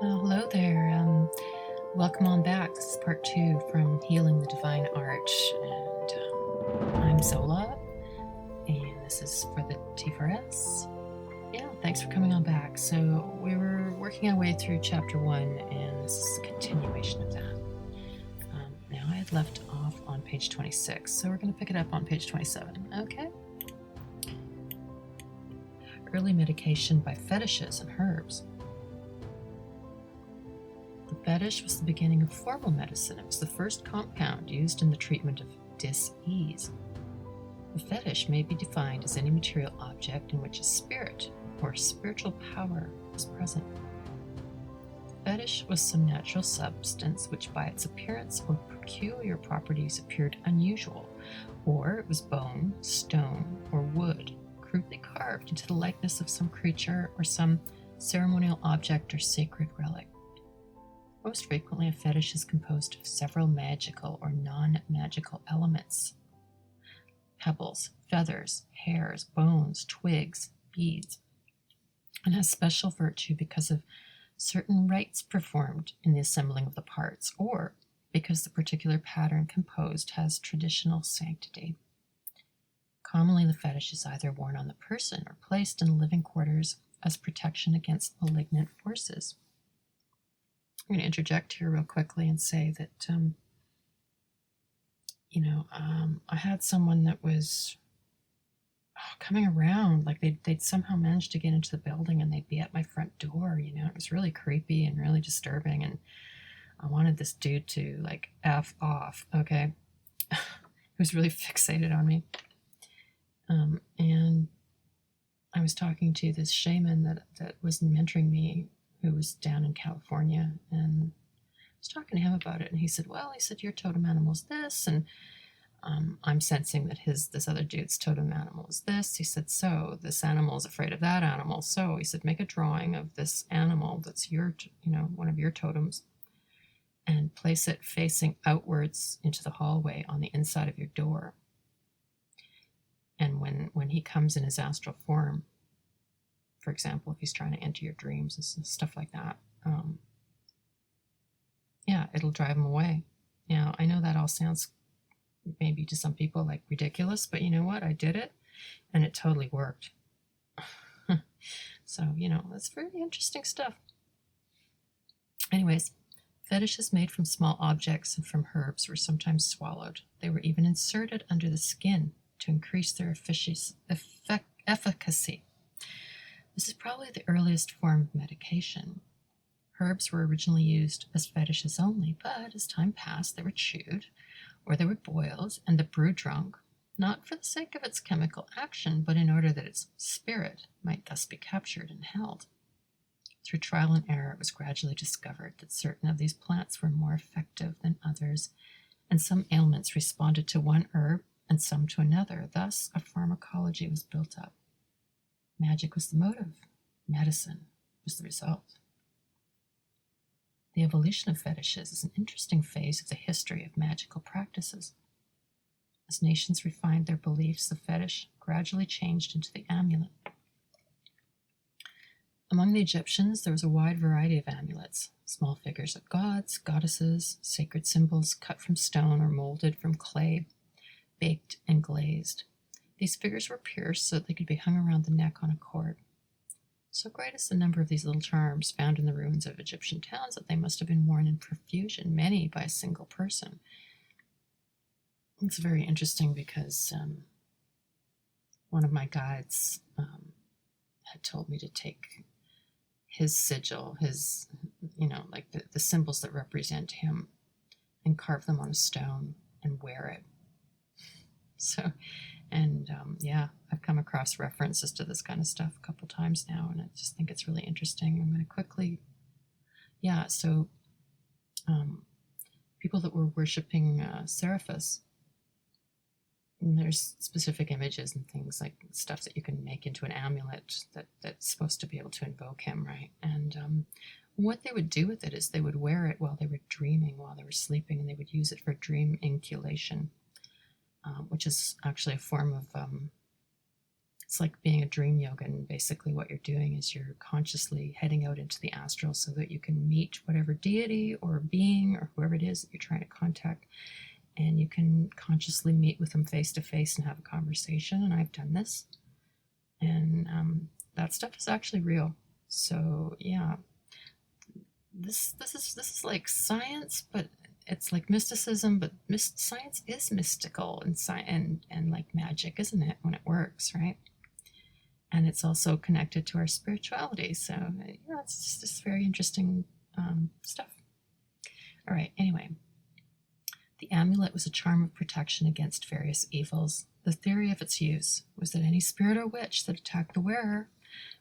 Hello there. Welcome on back. This is part 2 from Healing the Divine Arch. And I'm Zola, and this is for the T4S. Yeah, thanks for coming on back. So we were working our way through chapter 1, and this is a continuation of that. Now I had left off on page 26, so we're going to pick it up on page 27. Okay. Early medication by fetishes and herbs. The fetish was the beginning of formal medicine. It was the first compound used in the treatment of dis-ease. The fetish may be defined as any material object in which a spirit or spiritual power is present. The fetish was some natural substance which by its appearance or peculiar properties appeared unusual, or it was bone, stone, or wood, crudely carved into the likeness of some creature or some ceremonial object or sacred relic. Most frequently, a fetish is composed of several magical or non-magical elements: pebbles, feathers, hairs, bones, twigs, beads, and has special virtue because of certain rites performed in the assembling of the parts, or because the particular pattern composed has traditional sanctity. Commonly, the fetish is either worn on the person or placed in living quarters as protection against malignant forces. I'm going to interject here real quickly and say that, I had someone that was coming around, like they'd somehow managed to get into the building and they'd be at my front door. It was really creepy and really disturbing, and I wanted this dude to like F off, okay? He was really fixated on me. And I was talking to this shaman that was mentoring me, who was down in California, and I was talking to him about it, and he said, your totem animal is this, and I'm sensing that this other dude's totem animal is this. He said, so this animal is afraid of that animal. So he said, make a drawing of this animal that's one of your totems, and place it facing outwards into the hallway on the inside of your door. And when he comes in his astral form, for example, if he's trying to enter your dreams and stuff like that, it'll drive him away. Now, I know that all sounds maybe to some people like ridiculous, but you know what? I did it, and it totally worked. So, that's really interesting stuff. Anyways, fetishes made from small objects and from herbs were sometimes swallowed. They were even inserted under the skin to increase their efficacy. This is probably the earliest form of medication. Herbs were originally used as fetishes only, but as time passed, they were chewed or they were boiled and the brew drunk, not for the sake of its chemical action, but in order that its spirit might thus be captured and held. Through trial and error, it was gradually discovered that certain of these plants were more effective than others, and some ailments responded to one herb and some to another. Thus, a pharmacology was built up. Magic was the motive. Medicine was the result. The evolution of fetishes is an interesting phase of the history of magical practices. As nations refined their beliefs, the fetish gradually changed into the amulet. Among the Egyptians, there was a wide variety of amulets: small figures of gods, goddesses, sacred symbols cut from stone or molded from clay, baked and glazed. These figures were pierced so that they could be hung around the neck on a cord. So great is the number of these little charms found in the ruins of Egyptian towns that they must have been worn in profusion, many by a single person. It's very interesting because one of my guides had told me to take his sigil, like the symbols that represent him, and carve them on a stone and wear it. So, I've come across references to this kind of stuff a couple times now, and I just think it's really interesting. I'm going to quickly, people that were worshiping Seraphis, and there's specific images and things like stuff that you can make into an amulet that's supposed to be able to invoke him, right? And what they would do with it is they would wear it while they were dreaming, while they were sleeping, and they would use it for dream inculation. Which is actually a form of It's like being a dream yoga, and basically what you're doing is you're consciously heading out into the astral so that you can meet whatever deity or being or whoever it is that you're trying to contact, and you can consciously meet with them face to face and have a conversation. And I've done this, and that stuff is actually real. So yeah, this is like science, but it's like mysticism, but science is mystical and like magic, isn't it, when it works, right? And it's also connected to our spirituality. So yeah, it's just very interesting stuff. All right, anyway. The amulet was a charm of protection against various evils. The theory of its use was that any spirit or witch that attacked the wearer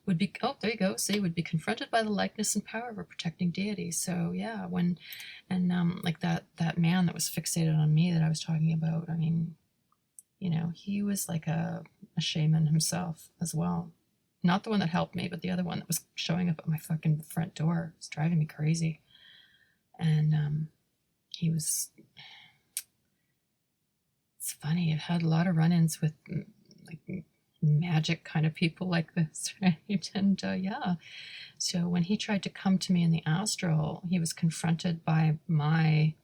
would be, oh, there you go, see, would be confronted by the likeness and power of a protecting deity. So yeah, like that man that was fixated on me that I was talking about, I mean, you know, he was like a shaman himself as well. Not the one that helped me, but the other one that was showing up at my fucking front door. It was driving me crazy. And he was... It's funny, I've had a lot of run-ins with like magic kind of people like this, right? And yeah, so when he tried to come to me in the astral, he was confronted by my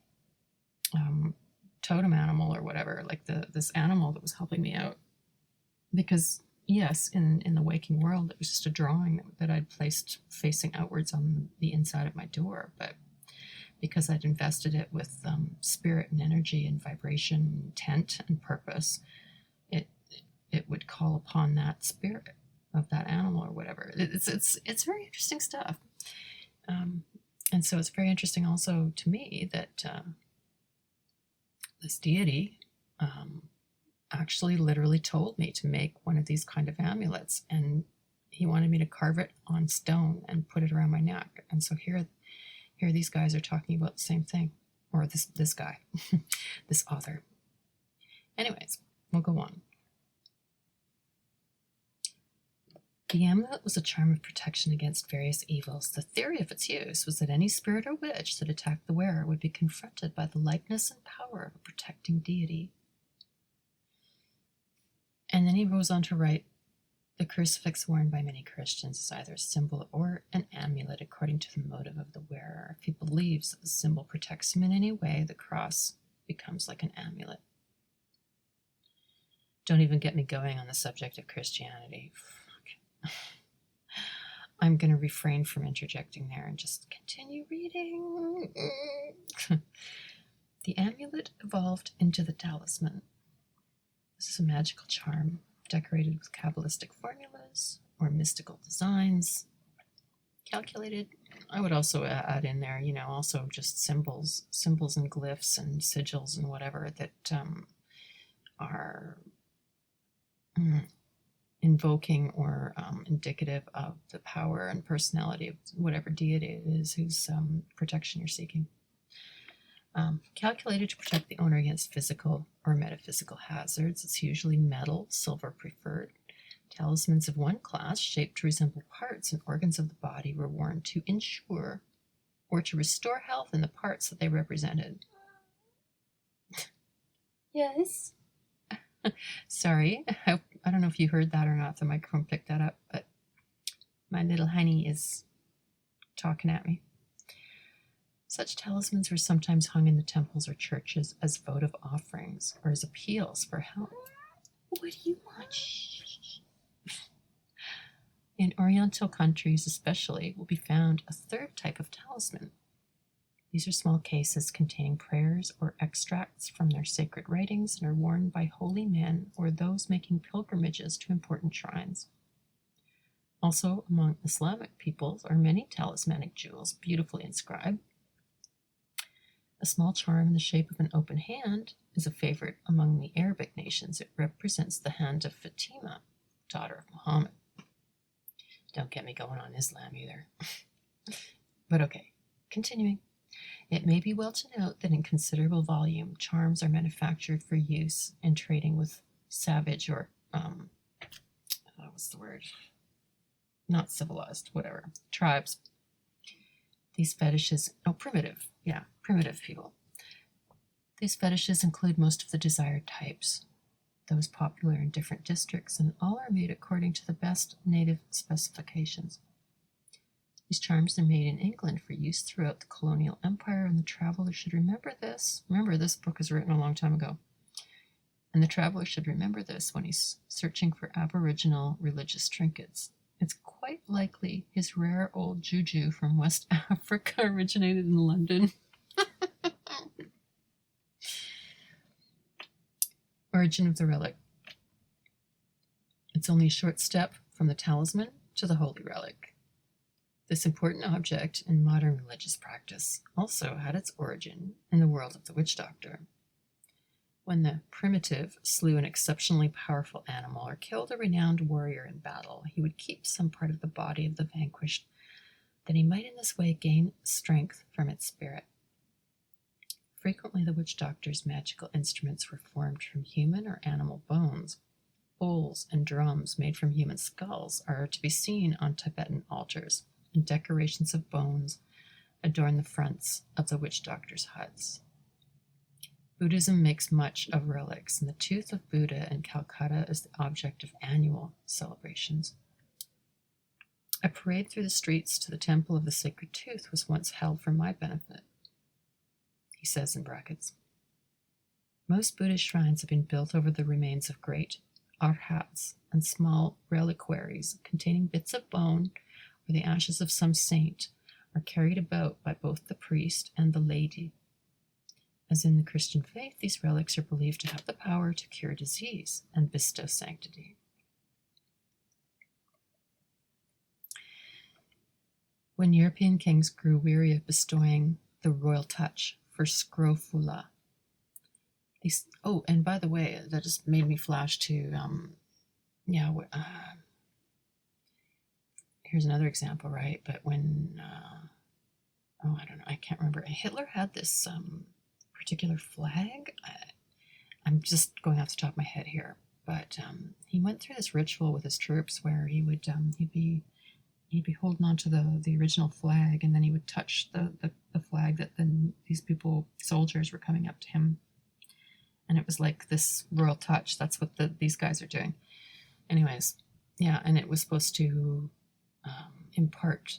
totem animal or whatever, like this animal that was helping me out. Because yes, in the waking world, it was just a drawing that I'd placed facing outwards on the inside of my door, but because I'd invested it with spirit and energy and vibration, intent and purpose, it would call upon that spirit of that animal or whatever. It's very interesting stuff, and so it's very interesting also to me that this deity actually literally told me to make one of these kind of amulets, and he wanted me to carve it on stone and put it around my neck. And so here these guys are talking about the same thing, or this guy, this author. Anyways, we'll go on. The amulet was a charm of protection against various evils. The theory of its use was that any spirit or witch that attacked the wearer would be confronted by the likeness and power of a protecting deity. And then he goes on to write, the crucifix worn by many Christians is either a symbol or an amulet according to the motive of the wearer. If he believes that the symbol protects him in any way, the cross becomes like an amulet. Don't even get me going on the subject of Christianity. Fuck. I'm going to refrain from interjecting there and just continue reading. The amulet evolved into the talisman. This is a magical charm decorated with Kabbalistic formulas or mystical designs, calculated. I would also add in there, you know, also just symbols and glyphs and sigils and whatever that are invoking or indicative of the power and personality of whatever deity it is whose protection you're seeking. Calculated to protect the owner against physical or metaphysical hazards. It's usually metal, silver preferred. Talismans of one class, shaped to resemble parts and organs of the body, were worn to ensure or to restore health in the parts that they represented. Yes. Sorry, I don't know if you heard that or not, if the microphone picked that up, but my little honey is talking at me. Such talismans were sometimes hung in the temples or churches as votive offerings or as appeals for help. What do you want? Shh. In Oriental countries especially will be found a third type of talisman. These are small cases containing prayers or extracts from their sacred writings and are worn by holy men or those making pilgrimages to important shrines. Also, among Islamic peoples are many talismanic jewels beautifully inscribed. A small charm in the shape of an open hand is a favorite among the Arabic nations. It represents the hand of Fatima, daughter of Muhammad. Don't get me going on Islam either. But okay, continuing. It may be well to note that in considerable volume, charms are manufactured for use in trading with savage or, what's the word? Not civilized, whatever, tribes. These fetishes, primitive people. These fetishes include most of the desired types. those popular in different districts, and all are made according to the best native specifications. These charms are made in England for use throughout the colonial empire, and the traveler should remember this. Remember, this book was written a long time ago. And the traveler should remember this when he's searching for Aboriginal religious trinkets. It's quite likely his rare old juju from West Africa originated in London. Origin of the relic. It's only a short step from the talisman to the holy relic. This important object in modern religious practice also had its origin in the world of the witch doctor. When the primitive slew an exceptionally powerful animal or killed a renowned warrior in battle, he would keep some part of the body of the vanquished, that he might in this way gain strength from its spirit. Frequently, the witch doctor's magical instruments were formed from human or animal bones. Bowls and drums made from human skulls are to be seen on Tibetan altars, and decorations of bones adorn the fronts of the witch doctor's huts. Buddhism makes much of relics, and the tooth of Buddha in Calcutta is the object of annual celebrations. A parade through the streets to the Temple of the Sacred Tooth was once held for my benefit. He says in brackets, most Buddhist shrines have been built over the remains of great arhats and small reliquaries containing bits of bone or the ashes of some saint are carried about by both the priest and the laity. As in the Christian faith, these relics are believed to have the power to cure disease and bestow sanctity. When European kings grew weary of bestowing the royal touch for scrofula, and by the way, that just made me flash to, here's another example, right? But when, I don't know, I can't remember. Hitler had this particular flag. I'm just going off the top of my head here, but he went through this ritual with his troops where he would he'd be holding on to the original flag, and then he would touch the flag that then these soldiers were coming up to him, and it was like this royal touch. That's what these guys are doing. Anyways, yeah, and it was supposed to impart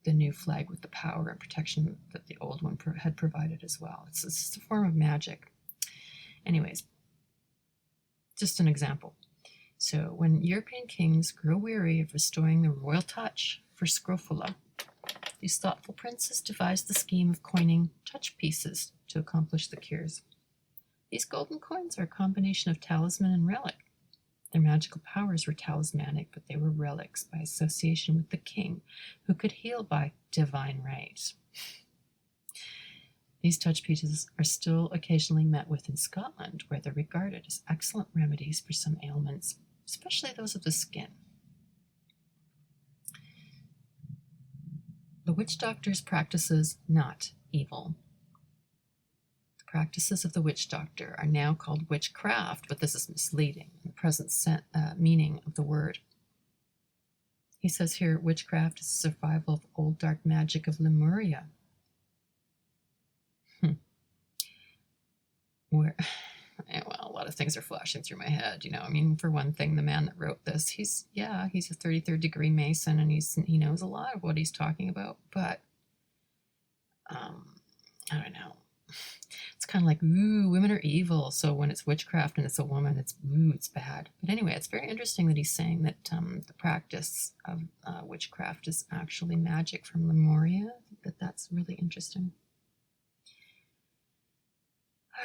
the new flag with the power and protection that the old one had provided as well. It's a form of magic. Anyways, just an example. So when European kings grew weary of restoring the royal touch for scrofula, these thoughtful princes devised the scheme of coining touch pieces to accomplish the cures. These golden coins are a combination of talisman and relic. Their magical powers were talismanic, but they were relics by association with the king, who could heal by divine right. These touch pieces are still occasionally met with in Scotland, where they're regarded as excellent remedies for some ailments, especially those of the skin. The witch doctor's practices not evil. The practices of the witch doctor are now called witchcraft, but this is misleading in the present meaning of the word. He says here, witchcraft is a survival of old dark magic of Lemuria. Where, well, a lot of things are flashing through my head. I mean, for one thing, the man that wrote this, he's a 33rd degree Mason, and he knows a lot of what he's talking about, but I don't know. It's kind of like, ooh, women are evil. So when it's witchcraft and it's a woman, it's bad. But anyway, it's very interesting that he's saying that the practice of witchcraft is actually magic from Lemuria. I think that's really interesting.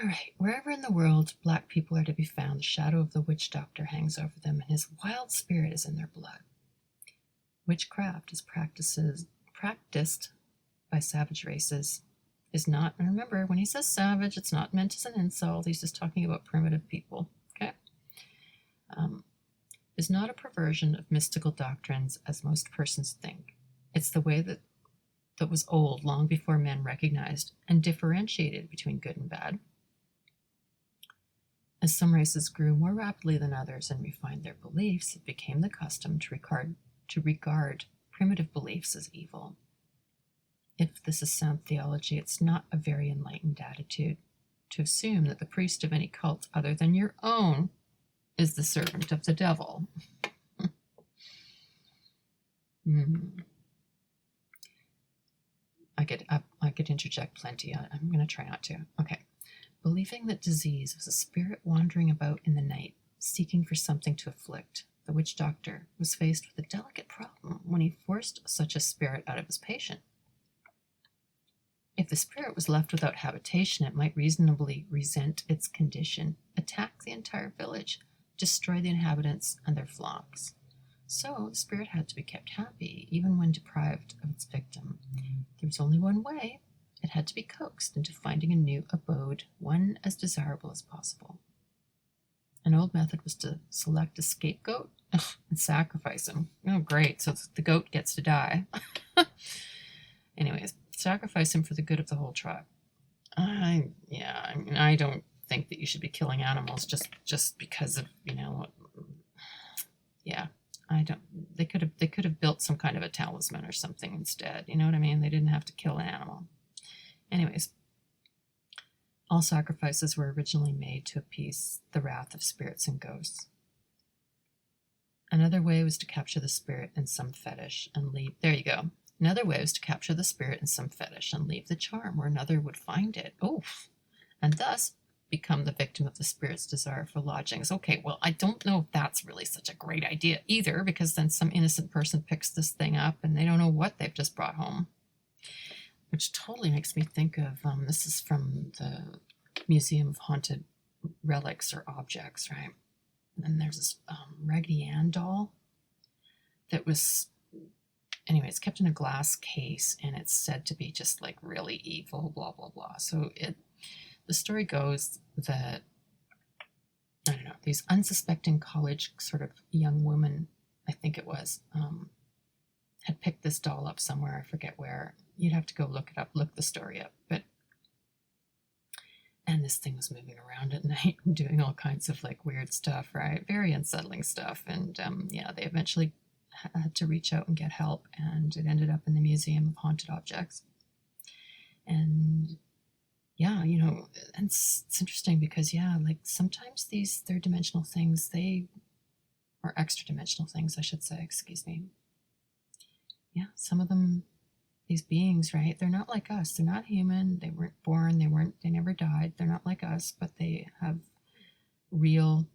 All right, wherever in the world black people are to be found, the shadow of the witch doctor hangs over them, and his wild spirit is in their blood. Witchcraft is practiced by savage races. Is not, and remember, when he says savage, it's not meant as an insult. He's just talking about primitive people, okay? Is not a perversion of mystical doctrines, as most persons think. It's the way that was old long before men recognized and differentiated between good and bad. As some races grew more rapidly than others and refined their beliefs, it became the custom to regard primitive beliefs as evil. If this is sound theology, it's not a very enlightened attitude to assume that the priest of any cult other than your own is the servant of the devil. I could interject plenty. I'm going to try not to. Okay. Believing that disease was a spirit wandering about in the night, seeking for something to afflict, the witch doctor was faced with a delicate problem when he forced such a spirit out of his patient. If the spirit was left without habitation, it might reasonably resent its condition, attack the entire village, destroy the inhabitants and their flocks. So the spirit had to be kept happy, even when deprived of its victim. There was only one way. It had to be coaxed into finding a new abode, one as desirable as possible. An old method was to select a scapegoat and sacrifice him. Oh, great, so the goat gets to die. Anyways, sacrifice him for the good of the whole tribe. I don't think that you should be killing animals just because of, I don't. They could have built some kind of a talisman or something instead. You know what I mean? They didn't have to kill an animal. Anyways, all sacrifices were originally made to appease the wrath of spirits and ghosts. Another way was to capture the spirit in some fetish and leave. There you go. Another way was to capture the spirit in some fetish and leave the charm where another would find it. And thus become the victim of the spirit's desire for lodgings. Okay, well, I don't know if that's really such a great idea either, because then some innocent person picks this thing up and they don't know what they've just brought home. Which totally makes me think of, this is from the Museum of Haunted Relics or Objects, right? And there's this Raggedy Ann doll that was, anyways, kept in a glass case, and it's said to be just like really evil, blah, blah, blah. So the story goes that, I don't know, these unsuspecting college sort of young women, I think it was, had picked this doll up somewhere, I forget where. You'd have to go look it up, look the story up. And this thing was moving around at night and doing all kinds of like weird stuff, right? Very unsettling stuff. And they eventually had to reach out and get help, and it ended up in the Museum of Haunted Objects. And and it's interesting because, like sometimes these third dimensional things, or extra dimensional things, I should say, excuse me. Yeah, some of them, these beings, right? They're not like us. They're not human. They weren't born. They never died. They're not like us, but they have real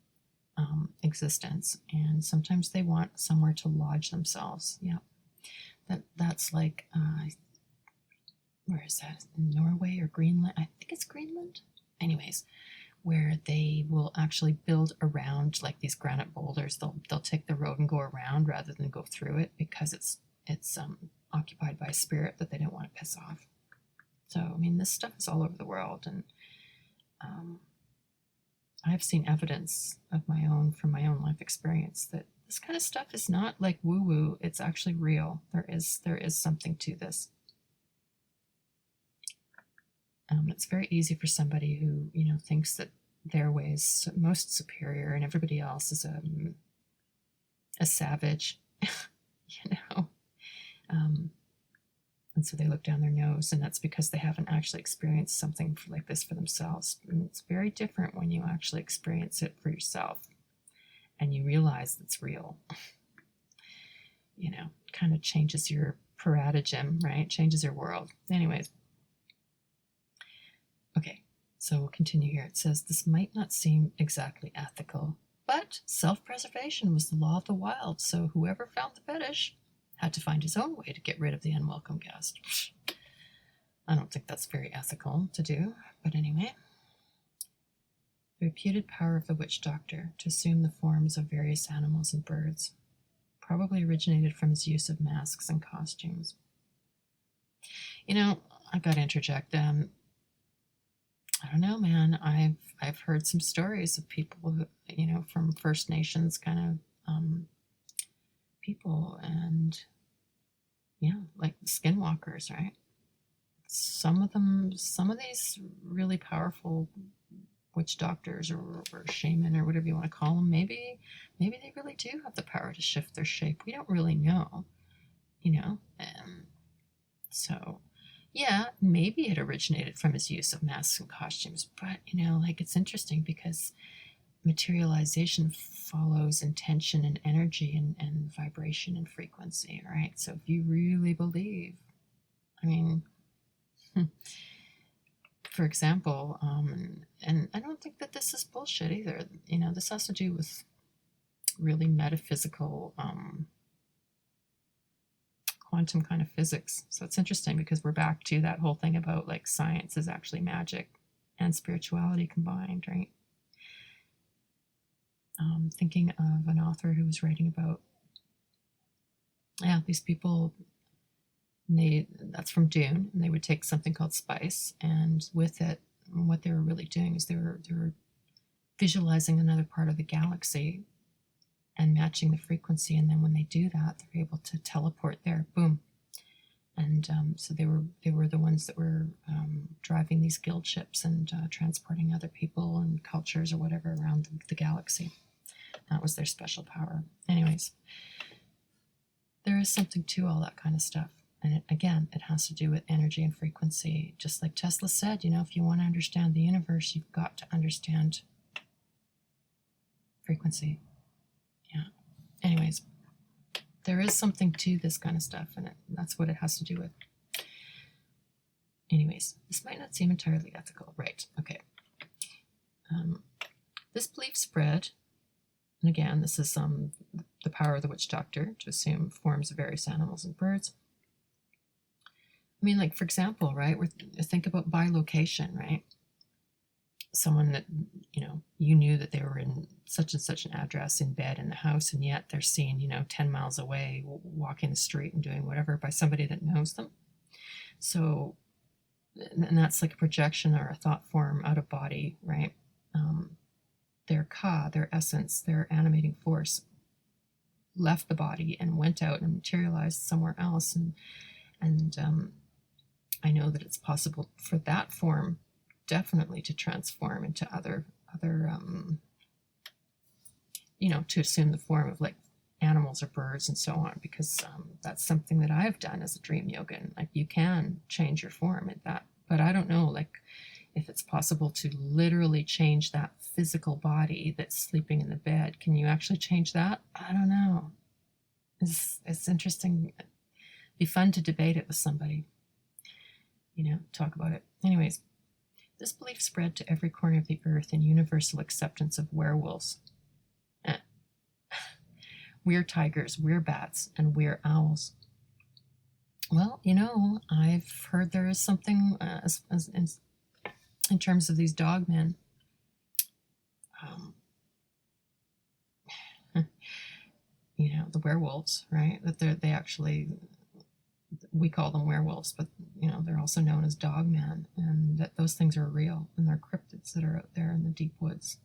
existence. And sometimes they want somewhere to lodge themselves. Yeah. That's like, where is that? Norway or Greenland? I think it's Greenland. Anyways, where they will actually build around like these granite boulders. They'll take the road and go around rather than go through it, because it's occupied by a spirit that they don't want to piss off. So, I mean, this stuff is all over the world, and I've seen evidence of my own, from my own life experience, that this kind of stuff is not like woo-woo. It's actually real. There is something to this. It's very easy for somebody who, thinks that their way is most superior and everybody else is a savage, and so they look down their nose, and that's because they haven't actually experienced something like this for themselves. And it's very different when you actually experience it for yourself and you realize it's real. Kind of changes your paradigm, right? Changes your world. Anyways. Okay, so we'll continue here. It says, this might not seem exactly ethical, but self-preservation was the law of the wild, so whoever found the fetish had to find his own way to get rid of the unwelcome guest. I don't think that's very ethical to do, but anyway. The reputed power of the witch doctor to assume the forms of various animals and birds probably originated from his use of masks and costumes. I've got to interject. I don't know, man. I've heard some stories of people who, from First Nations kind of people, and like skinwalkers, right? Some of these really powerful witch doctors or shaman or whatever you want to call them, maybe they really do have the power to shift their shape. We don't really know, so yeah, maybe it originated from his use of masks and costumes, but it's interesting because materialization follows intention and energy and vibration and frequency, right? So if you really believe, I mean, for example, and I don't think that this is bullshit either. You know, this has to do with really metaphysical, quantum kind of physics. So it's interesting because we're back to that whole thing about like science is actually magic and spirituality combined, right? Thinking of an author who was writing about, these people, that's from Dune, and they would take something called spice, and with it, what they were really doing is they were visualizing another part of the galaxy and matching the frequency, and then when they do that, they're able to teleport there, boom. And so they were the ones that were driving these guild ships and transporting other people and cultures or whatever around the galaxy. That was their special power. Anyways, there is something to all that kind of stuff. And it has to do with energy and frequency. Just like Tesla said, you know, if you want to understand the universe, you've got to understand frequency. Yeah. Anyways, there is something to this kind of stuff, and that's what it has to do with. Anyways, this might not seem entirely ethical. Right. Okay. This belief spread. And again, this is the power of the witch doctor to assume forms of various animals and birds. I mean, like, for example, right, think about bilocation, right? Someone that, you knew that they were in such and such an address in bed in the house, and yet they're seen, 10 miles away, walking the street and doing whatever by somebody that knows them. So, and that's like a projection or a thought form out of body, right? Their ka, their essence, their animating force left the body and went out and materialized somewhere else. And I know that it's possible for that form definitely to transform into other to assume the form of like animals or birds and so on, because that's something that I've done as a dream yogan. Like, you can change your form at that, but I don't know, like, if it's possible to literally change that physical body that's sleeping in the bed. Can you actually change that? I don't know. It's interesting. It'd be fun to debate it with somebody, talk about it. Anyways, this belief spread to every corner of the earth in universal acceptance of werewolves. We're tigers, we're bats, and we're owls. Well, I've heard there is something in terms of these dog men. The werewolves, right? That they actually, we call them werewolves, but they're also known as dog men, and that those things are real, and they're cryptids that are out there in the deep woods.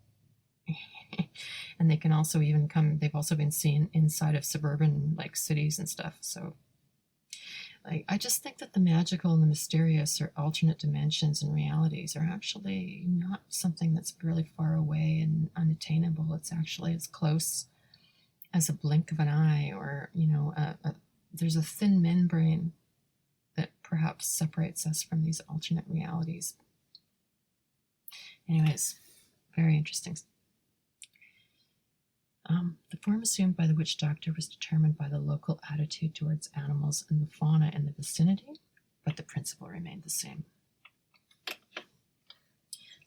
And they can also they've also been seen inside of suburban like cities and stuff. So I just think that the magical and the mysterious or alternate dimensions and realities are actually not something that's really far away and unattainable. It's actually as close as a blink of an eye, or there's a thin membrane that perhaps separates us from these alternate realities. Anyways, very interesting. The form assumed by the witch doctor was determined by the local attitude towards animals and the fauna in the vicinity, but the principle remained the same.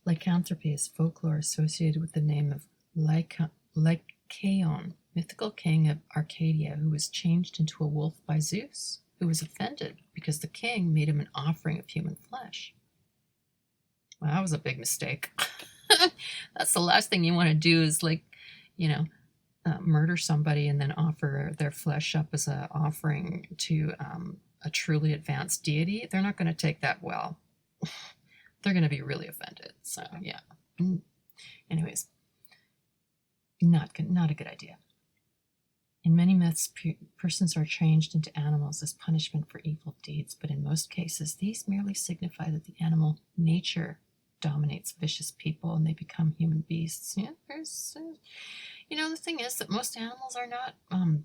Lycanthropy is folklore associated with the name of Lycaon, mythical king of Arcadia, who was changed into a wolf by Zeus, who was offended because the king made him an offering of human flesh. Well, that was a big mistake. That's the last thing you want to do is murder somebody and then offer their flesh up as an offering to a truly advanced deity. They're not going to take that well. They're going to be really offended. So, yeah. Anyways, not a good idea. In many myths, persons are changed into animals as punishment for evil deeds, but in most cases, these merely signify that the animal nature dominates vicious people and they become human beasts. Yeah, the thing is that most animals are not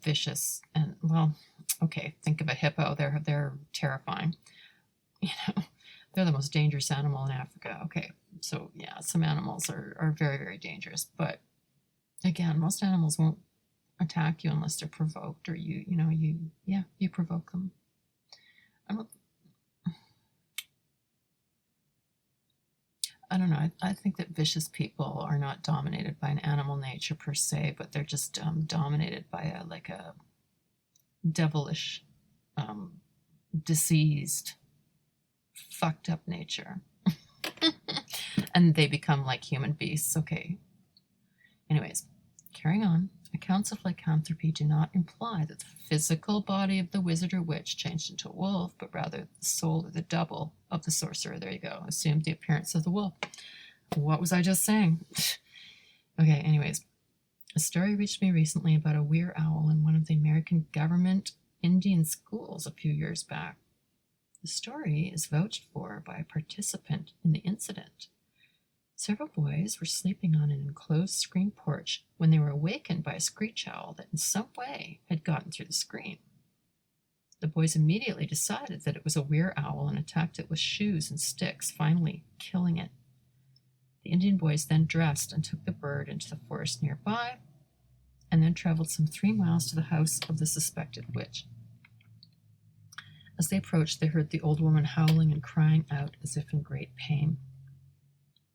vicious. And, well, okay, think of a hippo. They're terrifying. They're the most dangerous animal in Africa. Okay, so, yeah, some animals are very, very dangerous, but Again, most animals won't attack you unless they're provoked, or you provoke them. I don't know. I think that vicious people are not dominated by an animal nature per se, but they're just dominated by a devilish, diseased, fucked up nature. And they become like human beasts. Okay. Anyways, carrying on. Accounts of lycanthropy do not imply that the physical body of the wizard or witch changed into a wolf, but rather the soul or the double of the sorcerer, there you go, assumed the appearance of the wolf. What was I just saying? Okay, anyways. A story reached me recently about a weir owl in one of the American government Indian schools a few years back. The story is vouched for by a participant in the incident. Several boys were sleeping on an enclosed screen porch when they were awakened by a screech owl that in some way had gotten through the screen. The boys immediately decided that it was a weir owl and attacked it with shoes and sticks, finally killing it. The Indian boys then dressed and took the bird into the forest nearby, and then traveled some 3 miles to the house of the suspected witch. As they approached, they heard the old woman howling and crying out as if in great pain.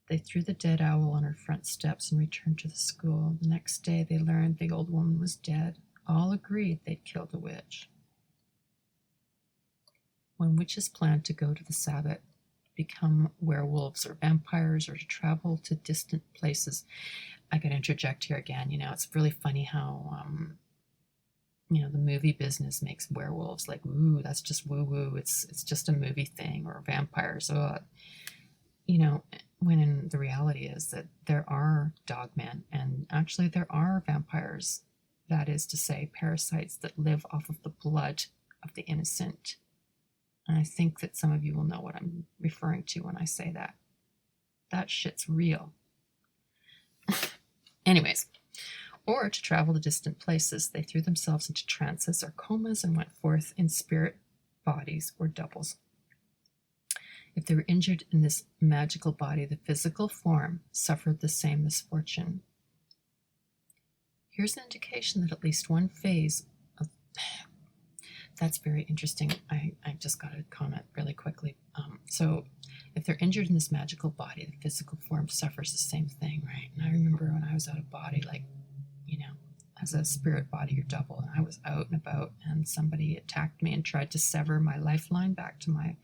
They threw the dead owl on her front steps and returned to the school. The next day, they learned the old woman was dead. All agreed they'd killed the witch. When witches plan to go to the Sabbath, become werewolves or vampires, or to travel to distant places, I could interject here again. It's really funny how, the movie business makes werewolves like, ooh, that's just woo-woo. It's just a movie thing, or vampires. When in the reality is that there are dogmen, and actually there are vampires, that is to say, parasites that live off of the blood of the innocent. And I think that some of you will know what I'm referring to when I say that. That shit's real. Anyways, or to travel to distant places, they threw themselves into trances or comas and went forth in spirit bodies or doubles. If they were injured in this magical body, the physical form suffered the same misfortune. Here's an indication that at least one phase of... That's very interesting. I just got to comment really quickly. So if they're injured in this magical body, the physical form suffers the same thing, right? And I remember when I was out of body, as a spirit body or double, and I was out and about, and somebody attacked me and tried to sever my lifeline back to my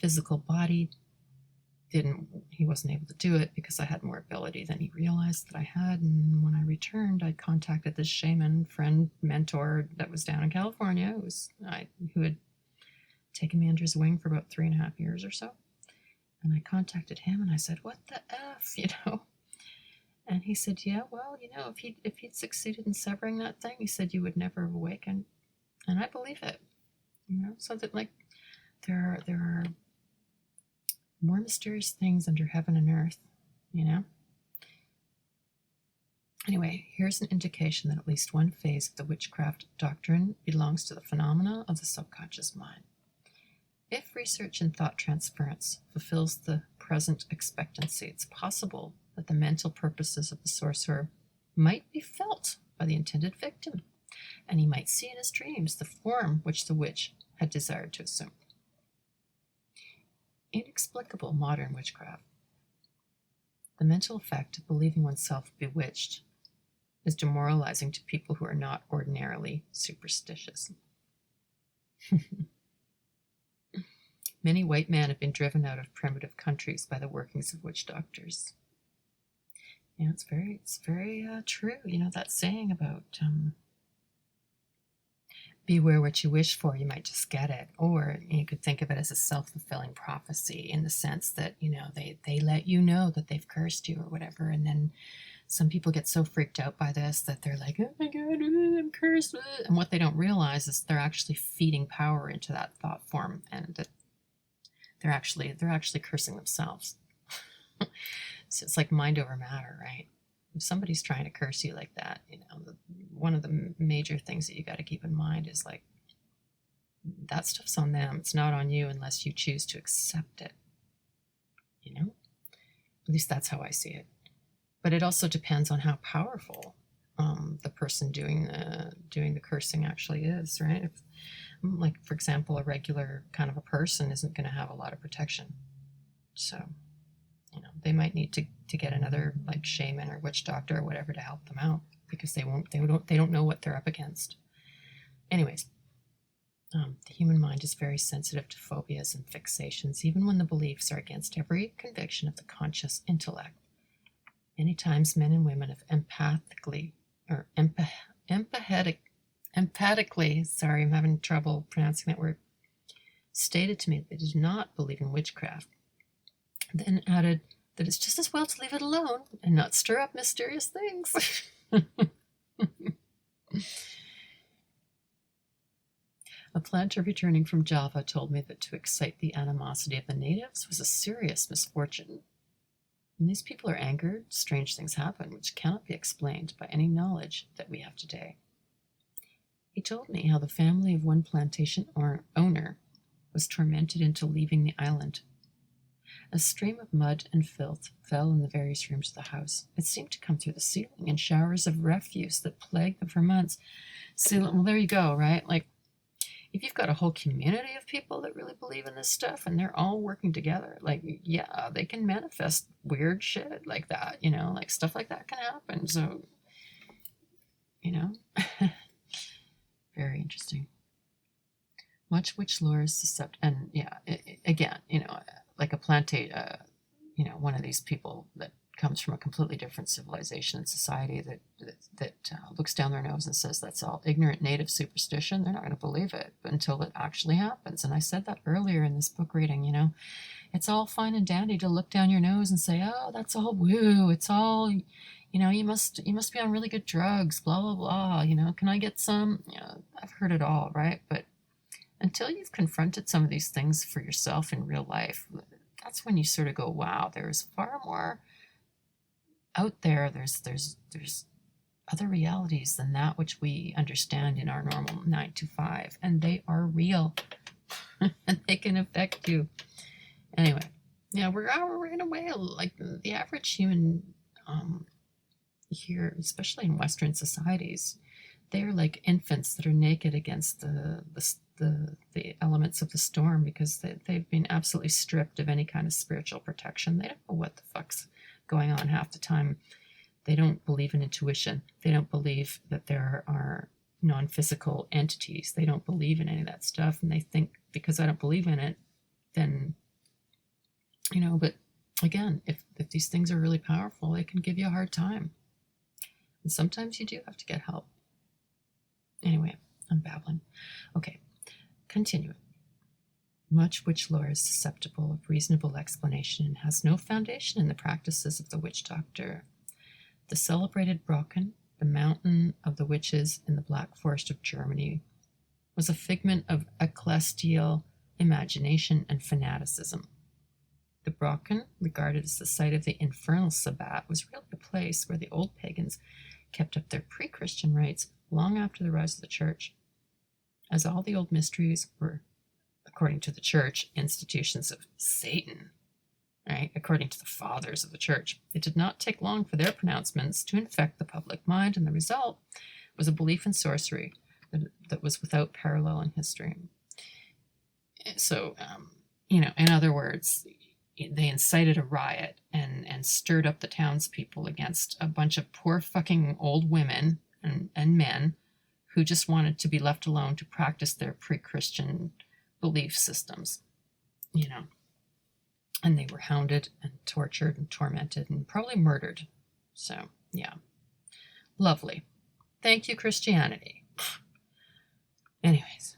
physical body. He wasn't able to do it because I had more ability than he realized that I had. And when I returned, I contacted this shaman friend, mentor that was down in California, who had taken me under his wing for about 3.5 years or so. And I contacted him and I said, "What the F, And he said, "Yeah, well, if he'd succeeded in severing that thing," he said, "you would never have awakened." And I believe it. So that there are more mysterious things under heaven and earth, Anyway, here's an indication that at least one phase of the witchcraft doctrine belongs to the phenomena of the subconscious mind. If research in thought transference fulfills the present expectancy, it's possible that the mental purposes of the sorcerer might be felt by the intended victim, and he might see in his dreams the form which the witch had desired to assume. Inexplicable modern witchcraft. The mental effect of believing oneself bewitched is demoralizing to people who are not ordinarily superstitious. Many white men have been driven out of primitive countries by the workings of witch doctors. It's very true. That saying about beware what you wish for, you might just get it. Or you could think of it as a self-fulfilling prophecy, in the sense that, they let you know that they've cursed you or whatever. And then some people get so freaked out by this that they're like, "Oh my God, I'm cursed." And what they don't realize is they're actually feeding power into that thought form, and that they're actually cursing themselves. So it's like mind over matter, right? If somebody's trying to curse you like that, one of the major things that you got to keep in mind is that stuff's on them. It's not on you unless you choose to accept it. At least that's how I see it. But it also depends on how powerful the person doing the cursing actually is, right? If, like, for example, a regular kind of a person isn't going to have a lot of protection. So, they might need to get another, like, shaman or witch doctor or whatever to help them out, because they don't know what they're up against. Anyways, the human mind is very sensitive to phobias and fixations, even when the beliefs are against every conviction of the conscious intellect. Many times men and women have empathetically, sorry, I'm having trouble pronouncing that word, stated to me that they did not believe in witchcraft, then added that it's just as well to leave it alone and not stir up mysterious things. A planter returning from Java told me that to excite the animosity of the natives was a serious misfortune. When these people are angered, strange things happen which cannot be explained by any knowledge that we have today. He told me how the family of one plantation owner was tormented into leaving the island. A stream of mud and filth fell in the various rooms of the house. It seemed to come through the ceiling in showers of refuse that plagued them for months. Well, there you go, right? Like, if you've got a whole community of people that really believe in this stuff and they're all working together, like, yeah, they can manifest weird shit like that, like stuff like that can happen. So, very interesting. Much witch lore is susceptible, and yeah, again, like a plantation, one of these people that comes from a completely different civilization and society that looks down their nose and says that's all ignorant native superstition, they're not going to believe it until it actually happens. And I said that earlier in this book reading, it's all fine and dandy to look down your nose and say, oh, that's all woo, it's all, you must be on really good drugs, blah, blah, blah, can I get some? I've heard it all, right? But until you've confronted some of these things for yourself in real life, that's when you sort of go, wow, there's far more out there. There's other realities than that which we understand in our normal 9 to 5, and they are real, and they can affect you. Anyway, yeah, we're in a way like the average human here, especially in Western societies. They're like infants that are naked against the elements of the storm, because they've been absolutely stripped of any kind of spiritual protection. They don't know what the fuck's going on half the time. They don't believe in intuition. They don't believe that there are non-physical entities. They don't believe in any of that stuff, and they think, because I don't believe in it, then, but again, if these things are really powerful, they can give you a hard time. And sometimes you do have to get help. Anyway, I'm babbling. Okay, continuing. Much witch lore is susceptible of reasonable explanation and has no foundation in the practices of the witch doctor. The celebrated Brocken, the mountain of the witches in the Black Forest of Germany, was a figment of ecclesiastical imagination and fanaticism. The Brocken, regarded as the site of the infernal Sabbat, was really a place where the old pagans kept up their pre-Christian rites long after the rise of the church. As all the old mysteries were, according to the church, institutions of Satan, right? According to the fathers of the church, it did not take long for their pronouncements to infect the public mind, and the result was a belief in sorcery that was without parallel in history. So, in other words, they incited a riot and stirred up the townspeople against a bunch of poor fucking old women and men who just wanted to be left alone to practice their pre-Christian belief systems, and they were hounded and tortured and tormented and probably murdered. So, yeah. Lovely. Thank you, Christianity. Anyways,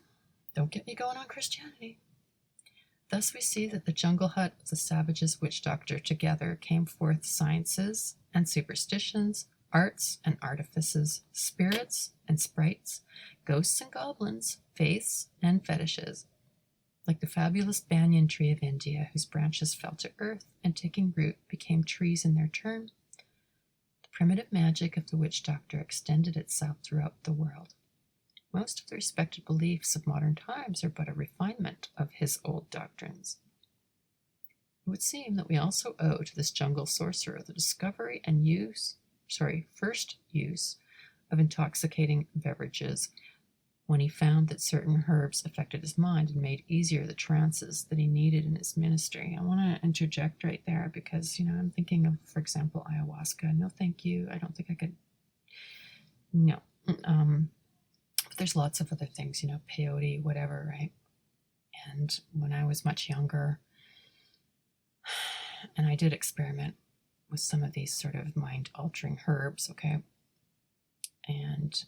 don't get me going on Christianity. Thus we see that the jungle hut of the savages witch doctor together came forth sciences and superstitions, arts and artifices, spirits and sprites, ghosts and goblins, faiths and fetishes. Like the fabulous banyan tree of India, whose branches fell to earth and, taking root, became trees in their turn, the primitive magic of the witch doctor extended itself throughout the world. Most of the respected beliefs of modern times are but a refinement of his old doctrines. It would seem that we also owe to this jungle sorcerer the discovery and first use of intoxicating beverages when he found that certain herbs affected his mind and made easier the trances that he needed in his ministry. I want to interject right there because, I'm thinking of, for example, ayahuasca. No, thank you. I don't think I could. No. But there's lots of other things, peyote, whatever, right? And when I was much younger, and I did experiment with some of these sort of mind-altering herbs, okay? And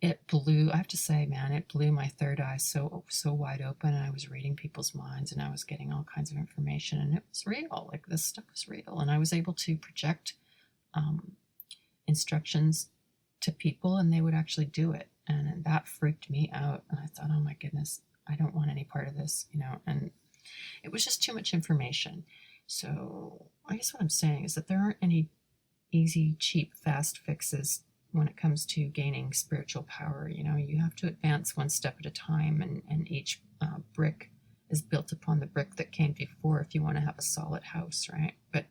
it blew, I have to say, man, it blew my third eye so wide open. And I was reading people's minds and I was getting all kinds of information, and it was real. Like, this stuff was real. And I was able to project instructions to people, and they would actually do it. And that freaked me out. And I thought, oh my goodness, I don't want any part of this, and it was just too much information. So I guess what I'm saying is that there aren't any easy, cheap, fast fixes when it comes to gaining spiritual power. You have to advance one step at a time, and each brick is built upon the brick that came before if you want to have a solid house, right? But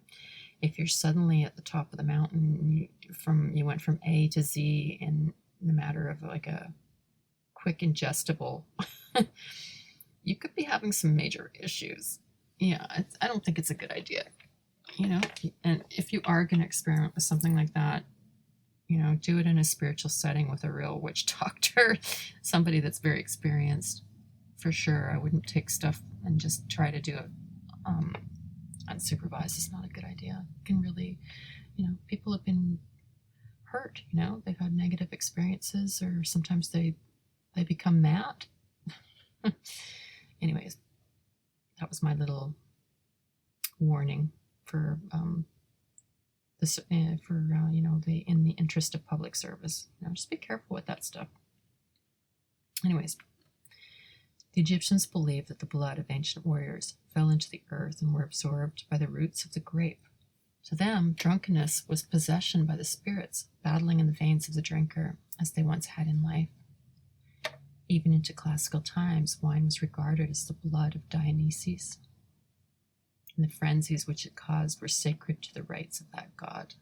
if you're suddenly at the top of the mountain, you went from A to Z in the matter of like a quick ingestible, you could be having some major issues. Yeah, I don't think it's a good idea, and if you are going to experiment with something like that, do it in a spiritual setting with a real witch doctor, somebody that's very experienced, for sure. I wouldn't take stuff and just try to do it unsupervised. It's not a good idea. It can really, people have been hurt, they've had negative experiences, or sometimes they become mad. Anyways, that was my little warning for this, in the interest of public service. Just be careful with that stuff. Anyways, the Egyptians believed that the blood of ancient warriors fell into the earth and were absorbed by the roots of the grape. To them, drunkenness was possession by the spirits battling in the veins of the drinker, as they once had in life. Even into classical times, wine was regarded as the blood of Dionysus, and the frenzies which it caused were sacred to the rites of that god.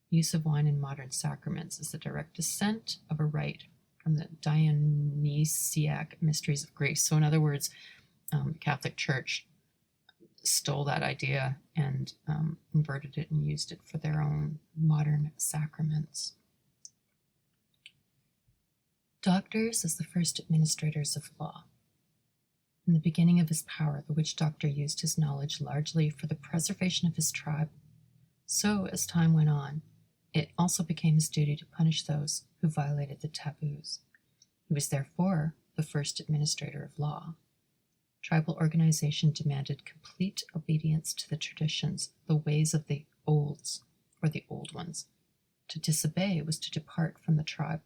Use of wine in modern sacraments is the direct descent of a rite from the Dionysiac mysteries of Greece. So in other words, the Catholic Church stole that idea and inverted it and used it for their own modern sacraments. Doctors as the first administrators of law. In the beginning of his power, the witch doctor used his knowledge largely for the preservation of his tribe. So, as time went on, it also became his duty to punish those who violated the taboos. He was therefore the first administrator of law. Tribal organization demanded complete obedience to the traditions, the ways of the olds, or the old ones. To disobey was to depart from the tribe.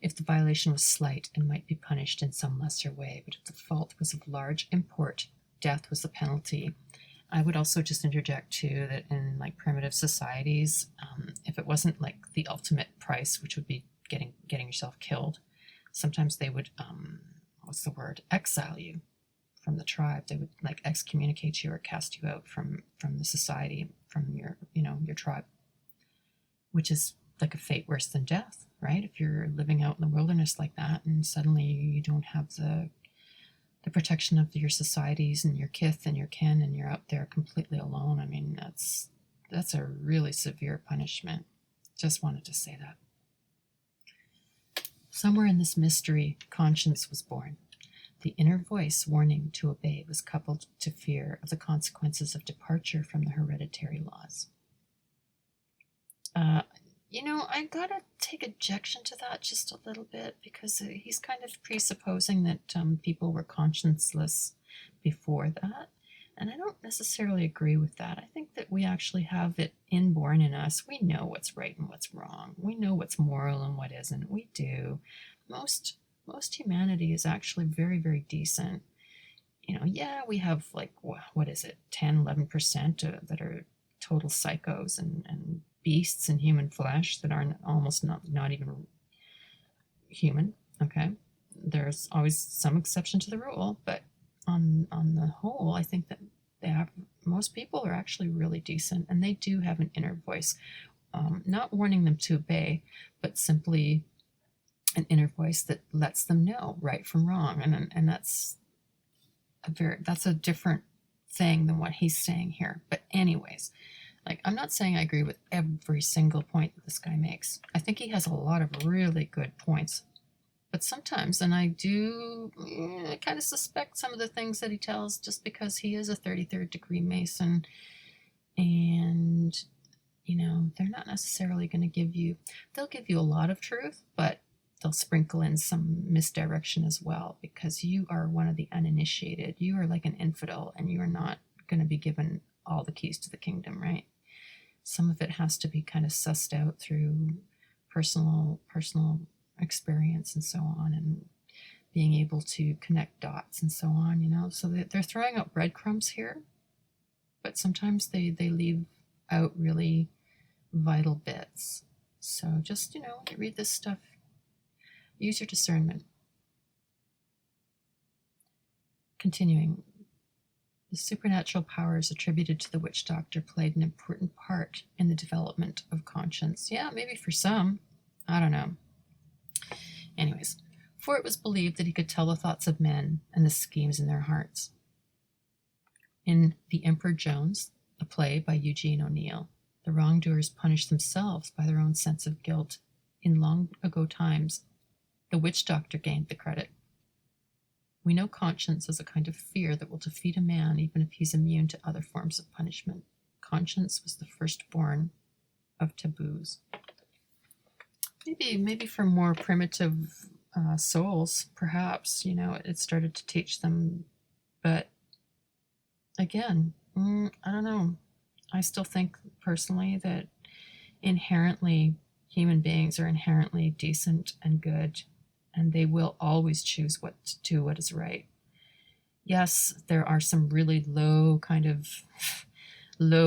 If the violation was slight, it might be punished in some lesser way, but if the fault was of large import, death was the penalty. I would also just interject too that in like primitive societies, if it wasn't like the ultimate price, which would be getting yourself killed, sometimes they would exile you from the tribe. They would like excommunicate you or cast you out from the society, from your tribe, which is like a fate worse than death, right? If you're living out in the wilderness like that and suddenly you don't have the protection of your societies and your kith and your kin, and you're out there completely alone. I mean, that's a really severe punishment. Just wanted to say that. Somewhere in this mystery, conscience was born. The inner voice warning to obey was coupled to fear of the consequences of departure from the hereditary laws. I gotta take objection to that just a little bit, because he's kind of presupposing that people were conscienceless before that, and I don't necessarily agree with that. I think that we actually have it inborn in us. We know what's right and what's wrong. We know what's moral and what isn't. We do. Most humanity is actually very, very decent. Yeah, we have like, what is it, 10-11% that are total psychos and beasts in human flesh that are almost not even human. Okay, there's always some exception to the rule, but on the whole, I think that most people are actually really decent, and they do have an inner voice. not warning them to obey, but simply an inner voice that lets them know right from wrong. And that's a different thing than what he's saying here. But anyways, like, I'm not saying I agree with every single point that this guy makes. I think he has a lot of really good points. But sometimes, and I do kind of suspect some of the things that he tells, just because he is a 33rd degree Mason, and they're not necessarily going to they'll give you a lot of truth, but they'll sprinkle in some misdirection as well, because you are one of the uninitiated. You are like an infidel, and you are not going to be given all the keys to the kingdom, right? Some of it has to be kind of sussed out through personal experience and so on, and being able to connect dots and so on, so they're throwing out breadcrumbs here, but sometimes they leave out really vital bits. So just, when you read this stuff, use your discernment. Continuing, the supernatural powers attributed to the witch doctor played an important part in the development of conscience. Yeah, maybe for some. I don't know. Anyways, for it was believed that he could tell the thoughts of men and the schemes in their hearts. In The Emperor Jones, a play by Eugene O'Neill, the wrongdoers punished themselves by their own sense of guilt. In long ago times, the witch doctor gained the credit. We know conscience as a kind of fear that will defeat a man even if he's immune to other forms of punishment. Conscience was the firstborn of taboos. Maybe for more primitive souls, perhaps, it started to teach them. But again, I don't know. I still think personally that inherently human beings are inherently decent and good, and they will always choose what to do, what is right. Yes, there are some really low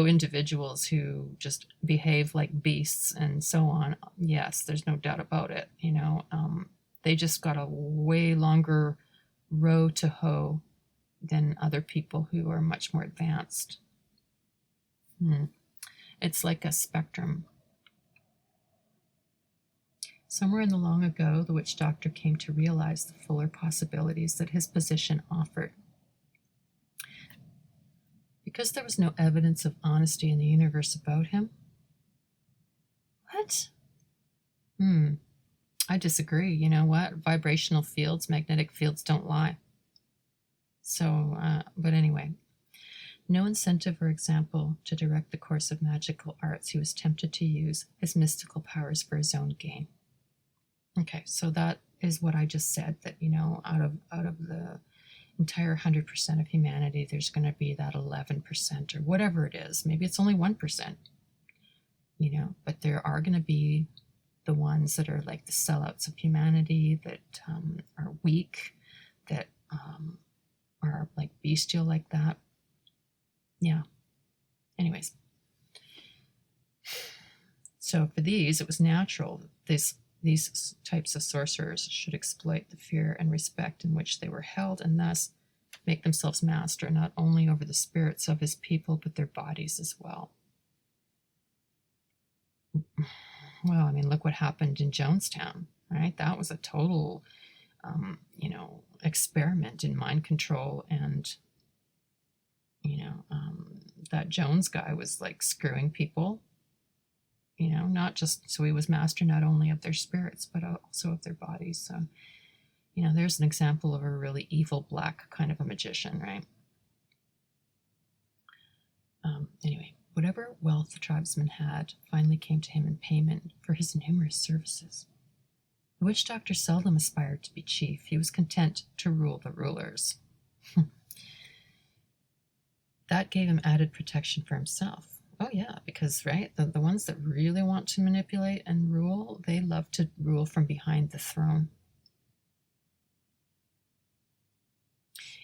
individuals who just behave like beasts and so on. Yes, there's no doubt about it. They just got a way longer row to hoe than other people who are much more advanced. It's like a spectrum. Somewhere in the long ago, the witch doctor came to realize the fuller possibilities that his position offered. Because there was no evidence of honesty in the universe about him? What? I disagree. You know what? Vibrational fields, magnetic fields don't lie. So, but anyway, no incentive or example to direct the course of magical arts, he was tempted to use his mystical powers for his own gain. Okay, so that is what I just said, that, out of the entire 100% of humanity, there's going to be that 11% or whatever it is. Maybe it's only 1%, but there are going to be the ones that are like the sellouts of humanity, that are weak, that are like bestial like that. Yeah. Anyways. So for these, it was natural that these types of sorcerers should exploit the fear and respect in which they were held, and thus make themselves master not only over the spirits of his people, but their bodies as well. Well, I mean, look what happened in Jonestown, right? That was a total, experiment in mind control, and, that Jones guy was like screwing people, not just, so he was master not only of their spirits, but also of their bodies. So, there's an example of a really evil black kind of a magician, right? Anyway, whatever wealth the tribesman had finally came to him in payment for his numerous services. The witch doctor seldom aspired to be chief. He was content to rule the rulers. That gave him added protection for himself. Oh yeah, because, right, the ones that really want to manipulate and rule, they love to rule from behind the throne.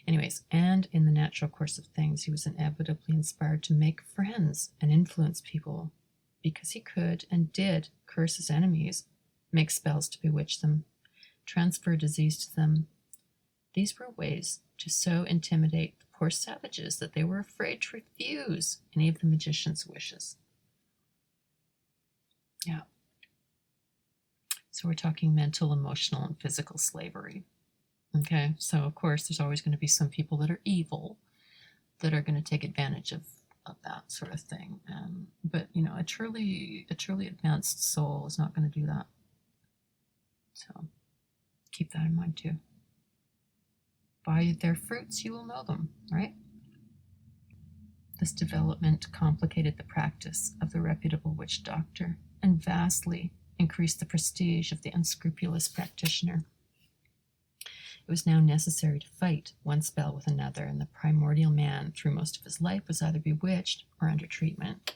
Anyways, and in the natural course of things, he was inevitably inspired to make friends and influence people, because he could and did curse his enemies, make spells to bewitch them, transfer disease to them. These were ways to so intimidate the poor savages that they were afraid to refuse any of the magician's wishes. Yeah. So we're talking mental, emotional, and physical slavery. Okay, so of course there's always going to be some people that are evil that are going to take advantage of that sort of thing. But you know, a truly advanced soul is not going to do that. So keep that in mind too. By their fruits you will know them, right? This development complicated the practice of the reputable witch doctor and vastly increased the prestige of the unscrupulous practitioner. It was now necessary to fight one spell with another, and the primordial man, through most of his life, was either bewitched or under treatment.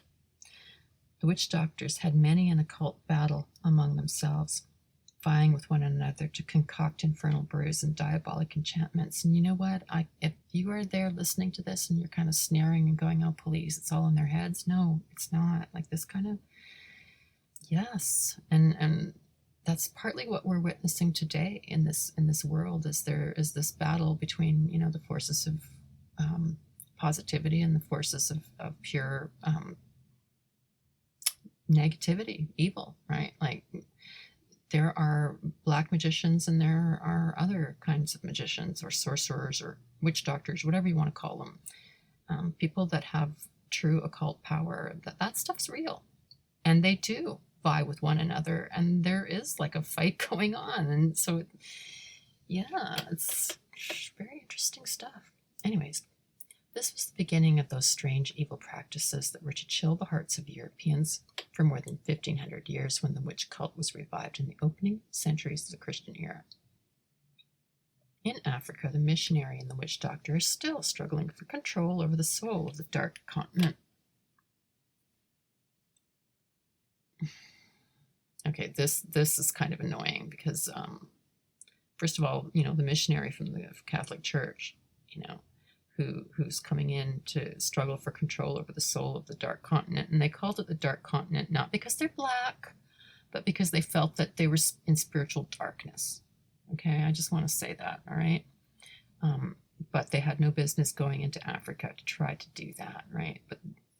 The witch doctors had many an occult battle among themselves, vying with one another to concoct infernal brews and diabolic enchantments. And you know what? If you are there listening to this and you're kind of sneering and going, "Oh, please, it's all in their heads." No, it's not. Like this kind of, yes. And that's partly what we're witnessing today in this world. Is there is this battle between, you know, the forces of positivity and the forces of pure negativity, evil, right? Like there are black magicians and there are other kinds of magicians or sorcerers or witch doctors, whatever you want to call them. People that have true occult power, that stuff's real. And they do vie with one another. And there is like a fight going on. And so, yeah, it's very interesting stuff. Anyways, this was the beginning of those strange evil practices that were to chill the hearts of Europeans for more than 1,500 years, when the witch cult was revived in the opening centuries of the Christian era. In Africa, the missionary and the witch doctor are still struggling for control over the soul of the dark continent. Okay, this is kind of annoying because, first of all, you know, the missionary from the Catholic Church, you know, who's coming in to struggle for control over the soul of the dark continent. And they called it the dark continent not because they're black, but because they felt that they were in spiritual darkness. Okay, I just want to say that, all right? But they had no business going into Africa to try to do that, right? But,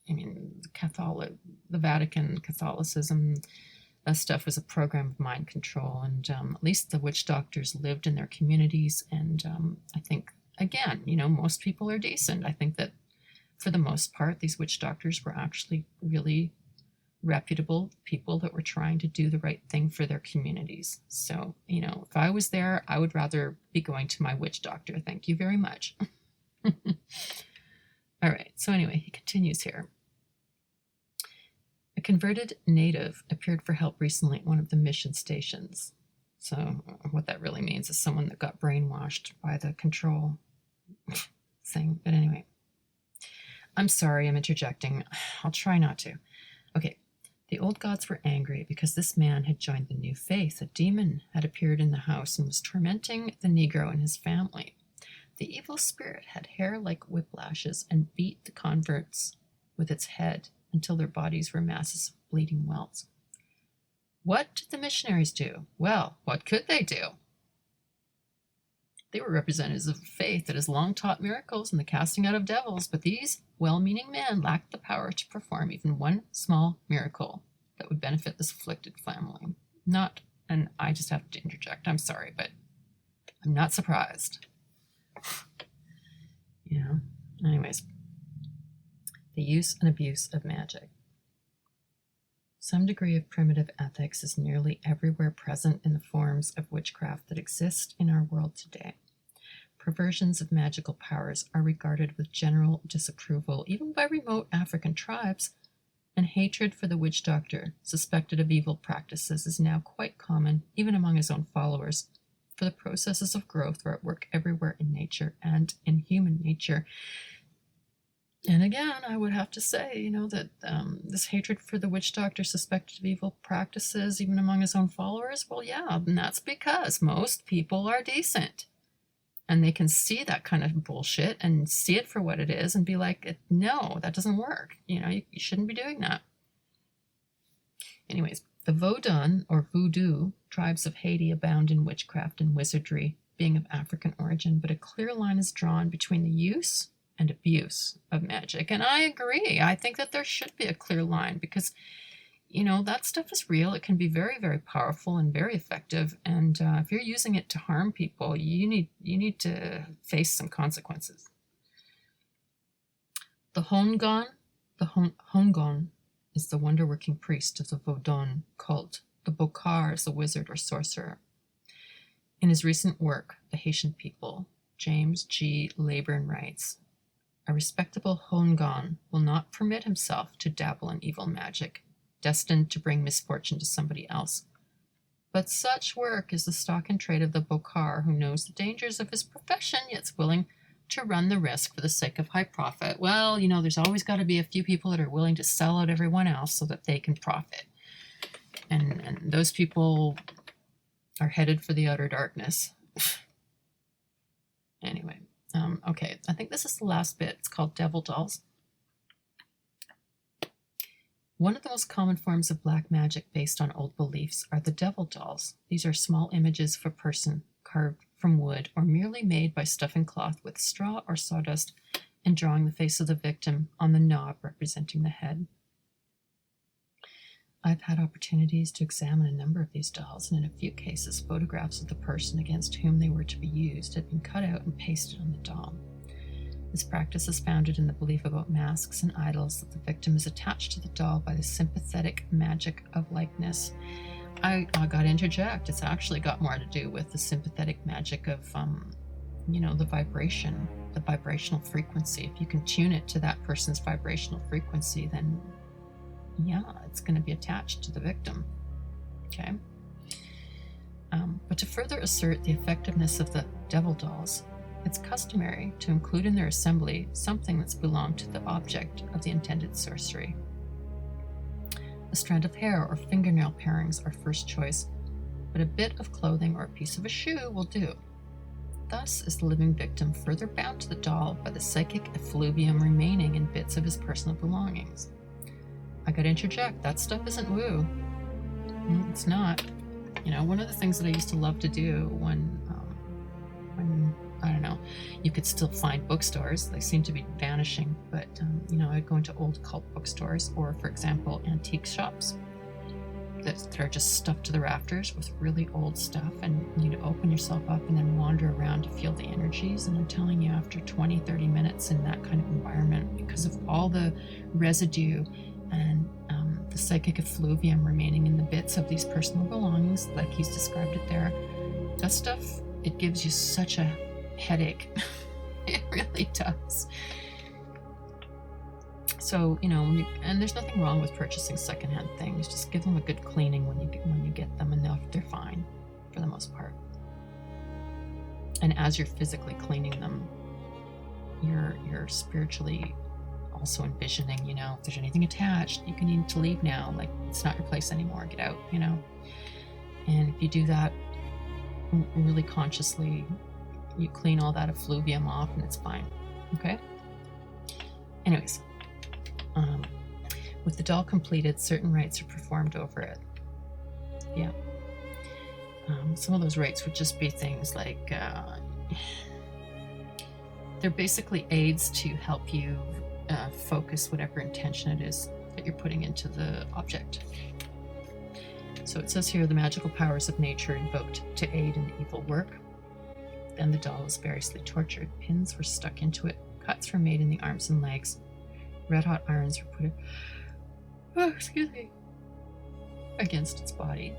I mean, the Vatican, Catholicism, that stuff was a program of mind control. And at least the witch doctors lived in their communities. And I think, again, you know, most people are decent. I think that for the most part, these witch doctors were actually really reputable people that were trying to do the right thing for their communities. So, you know, if I was there, I would rather be going to my witch doctor. Thank you very much. All right. So anyway, he continues here. A converted native appeared for help recently at one of the mission stations. So what that really means is someone that got brainwashed by the control thing. But anyway, I'm sorry, I'm interjecting. I'll try not to. Okay, the old gods were angry because this man had joined the new faith. A demon had appeared in the house and was tormenting the Negro and his family. The evil spirit had hair like whiplashes and beat the converts with its head until their bodies were masses of bleeding welts. What did the missionaries do? Well, what could they do? They were representatives of a faith that has long taught miracles and the casting out of devils, but these well-meaning men lacked the power to perform even one small miracle that would benefit this afflicted family. And I just have to interject, I'm sorry, but I'm not surprised. You know, anyways, the use and abuse of magic. Some degree of primitive ethics is nearly everywhere present in the forms of witchcraft that exist in our world today. Perversions of magical powers are regarded with general disapproval, even by remote African tribes, and hatred for the witch doctor, suspected of evil practices, is now quite common, even among his own followers, for the processes of growth are at work everywhere in nature and in human nature. And again, I would have to say, you know, that this hatred for the witch doctor suspected of evil practices, even among his own followers, well, yeah, and that's because most people are decent. And they can see that kind of bullshit and see it for what it is and be like, no, that doesn't work. You know, you shouldn't be doing that. Anyways, the Vodun, or Voodoo, tribes of Haiti abound in witchcraft and wizardry, being of African origin, but a clear line is drawn between the use and abuse of magic. And I agree. I think that there should be a clear line because, that stuff is real. It can be very, very powerful and very effective. And if you're using it to harm people, you need to face some consequences. The Hongon, Hongon is the wonder-working priest of the Vodun cult. The Bokar is a wizard or sorcerer. In his recent work, The Haitian People, James G. Leyburn writes, "A respectable Hongon will not permit himself to dabble in evil magic, destined to bring misfortune to somebody else. But such work is the stock and trade of the Bokar, who knows the dangers of his profession, yet is willing to run the risk for the sake of high profit." Well, there's always got to be a few people that are willing to sell out everyone else so that they can profit. And those people are headed for the outer darkness. Anyway, okay, I think this is the last bit. It's called Devil Dolls. One of the most common forms of black magic based on old beliefs are the devil dolls. These are small images of a person carved from wood or merely made by stuffing cloth with straw or sawdust and drawing the face of the victim on the knob representing the head. I've had opportunities to examine a number of these dolls, and in a few cases, photographs of the person against whom they were to be used had been cut out and pasted on the doll. This practice is founded in the belief about masks and idols that the victim is attached to the doll by the sympathetic magic of likeness. I got to interject. It's actually got more to do with the sympathetic magic of, the vibration, the vibrational frequency. If you can tune it to that person's vibrational frequency, then it's going to be attached to the victim. Okay. But to further assert the effectiveness of the devil dolls, it's customary to include in their assembly something that's belonged to the object of the intended sorcery. A strand of hair or fingernail parings are first choice, but a bit of clothing or a piece of a shoe will do. Thus is the living victim further bound to the doll by the psychic effluvium remaining in bits of his personal belongings. I gotta interject, that stuff isn't woo. It's not. One of the things that I used to love to do when I don't know, you could still find bookstores. They seem to be vanishing, but I'd go into old cult bookstores or, for example, antique shops that are just stuffed to the rafters with really old stuff, and you'd open yourself up and then wander around to feel the energies. And I'm telling you, after 20-30 minutes in that kind of environment, because of all the residue and the psychic effluvium remaining in the bits of these personal belongings, like he's described it there, that stuff, it gives you such a headache. It really does. So, and there's nothing wrong with purchasing secondhand things. Just give them a good cleaning when you get them, and they're fine for the most part. And as you're physically cleaning them, you're spiritually also envisioning, if there's anything attached, you need to leave now. Like, it's not your place anymore. Get out, And if you do that really consciously, you clean all that effluvium off and it's fine. Okay? Anyways, with the doll completed, certain rites are performed over it. Yeah. Some of those rites would just be things like, they're basically aids to help you focus whatever intention it is that you're putting into the object. So it says here, the magical powers of nature invoked to aid in the evil work. Then the doll was variously tortured. Pins were stuck into it. Cuts were made in the arms and legs. Red-hot irons were put against its body.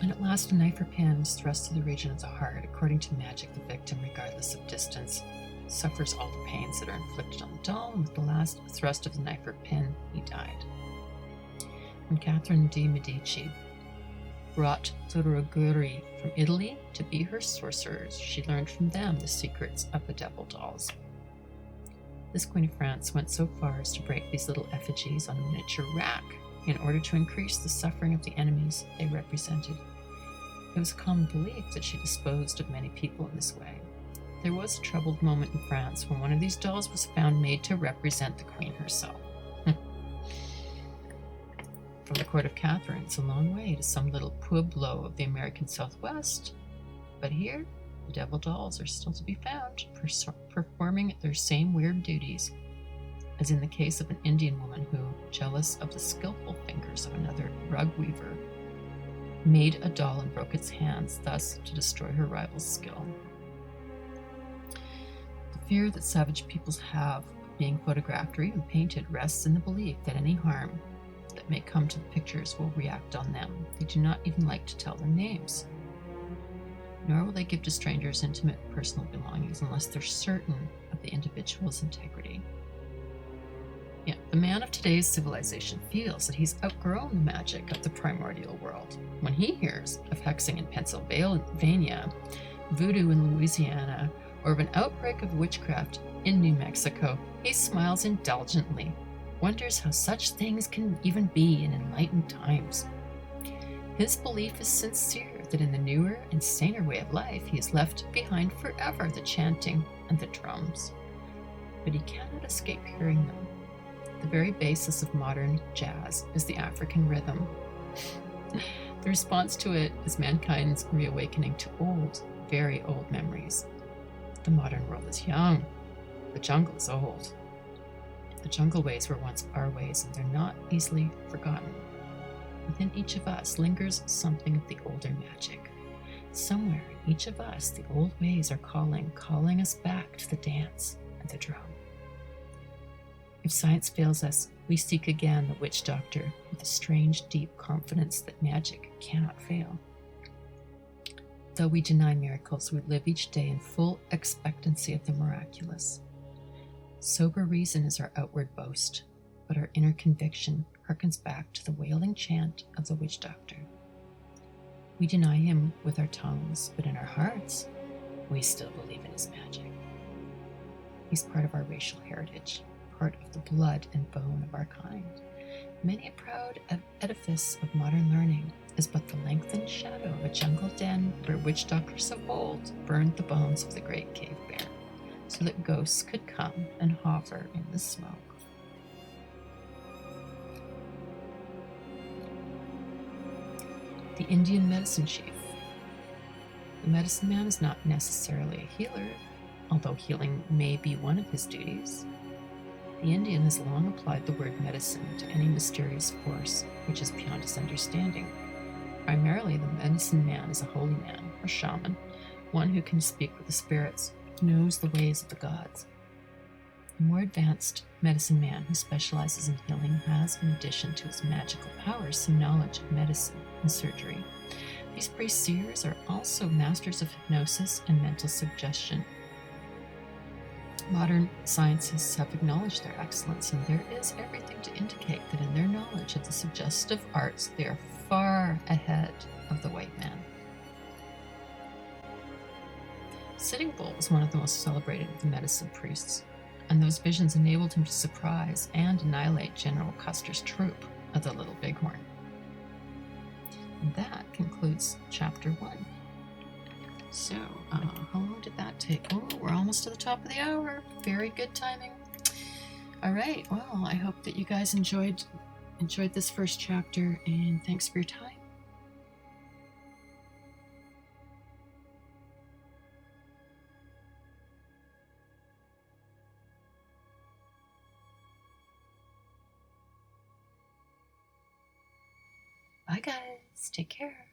And at last a knife or pin was thrust to the region of the heart. According to magic, the victim, regardless of distance, suffers all the pains that are inflicted on the doll, and with the last thrust of the knife or pin, he died. When Catherine de' Medici brought the Ruggieri from Italy to be her sorcerers, she learned from them the secrets of the devil dolls. This Queen of France went so far as to break these little effigies on a miniature rack in order to increase the suffering of the enemies they represented. It was a common belief that she disposed of many people in this way. There was a troubled moment in France when one of these dolls was found made to represent the Queen herself. From the court of Catherine, it's a long way to some little pueblo of the American Southwest. But here, the devil dolls are still to be found, performing their same weird duties. as in the case of an Indian woman who, jealous of the skillful fingers of another rug weaver, made a doll and broke its hands, thus to destroy her rival's skill. The fear that savage peoples have of being photographed or even painted rests in the belief that any harm that may come to the pictures will react on them. They do not even like to tell their names, nor will they give to strangers intimate personal belongings unless they're certain of the individual's integrity. Yeah, the man of today's civilization feels that he's outgrown the magic of the primordial world. When he hears of hexing in Pennsylvania, voodoo in Louisiana, or of an outbreak of witchcraft in New Mexico, he smiles indulgently, wonders how such things can even be in enlightened times. His belief is sincere that in the newer and saner way of life he has left behind forever the chanting and the drums. But he cannot escape hearing them. The very basis of modern jazz is the African rhythm. The response to it is mankind's reawakening to old, very old memories. The modern world is young. The jungle is old. The jungle ways were once our ways, and they're not easily forgotten. Within each of us lingers something of the older magic. Somewhere in each of us, the old ways are calling us back to the dance and the drum. If science fails us, we seek again the witch doctor with a strange, deep confidence that magic cannot fail. Though we deny miracles, we live each day in full expectancy of the miraculous. Sober reason is our outward boast, but our inner conviction harkens back to the wailing chant of the witch doctor. We deny him with our tongues, but in our hearts, we still believe in his magic. He's part of our racial heritage, part of the blood and bone of our kind. Many a proud edifice of modern learning is but the lengthened shadow of a jungle den where witch doctors of old burned the bones of the great cave bear, so that ghosts could come and hover in the smoke. The Indian medicine chief. The medicine man is not necessarily a healer, although healing may be one of his duties. The Indian has long applied the word medicine to any mysterious force which is beyond his understanding. Primarily, the medicine man is a holy man, or shaman, one who can speak with the spirits, knows the ways of the gods. The more advanced medicine man who specializes in healing has, in addition to his magical powers, some knowledge of medicine and surgery. These pre-seers are also masters of hypnosis and mental suggestion. Modern scientists have acknowledged their excellence, and there is everything to indicate that in their knowledge of the suggestive arts, they are far ahead of the white man. Sitting Bull was one of the most celebrated of the medicine priests, and those visions enabled him to surprise and annihilate General Custer's troop of the Little Bighorn. And that concludes Chapter 1. So, how long did that take? Oh, we're almost to the top of the hour. Very good timing. All right, well, I hope that you guys enjoyed this first chapter, and thanks for your time. Bye, guys. Take care.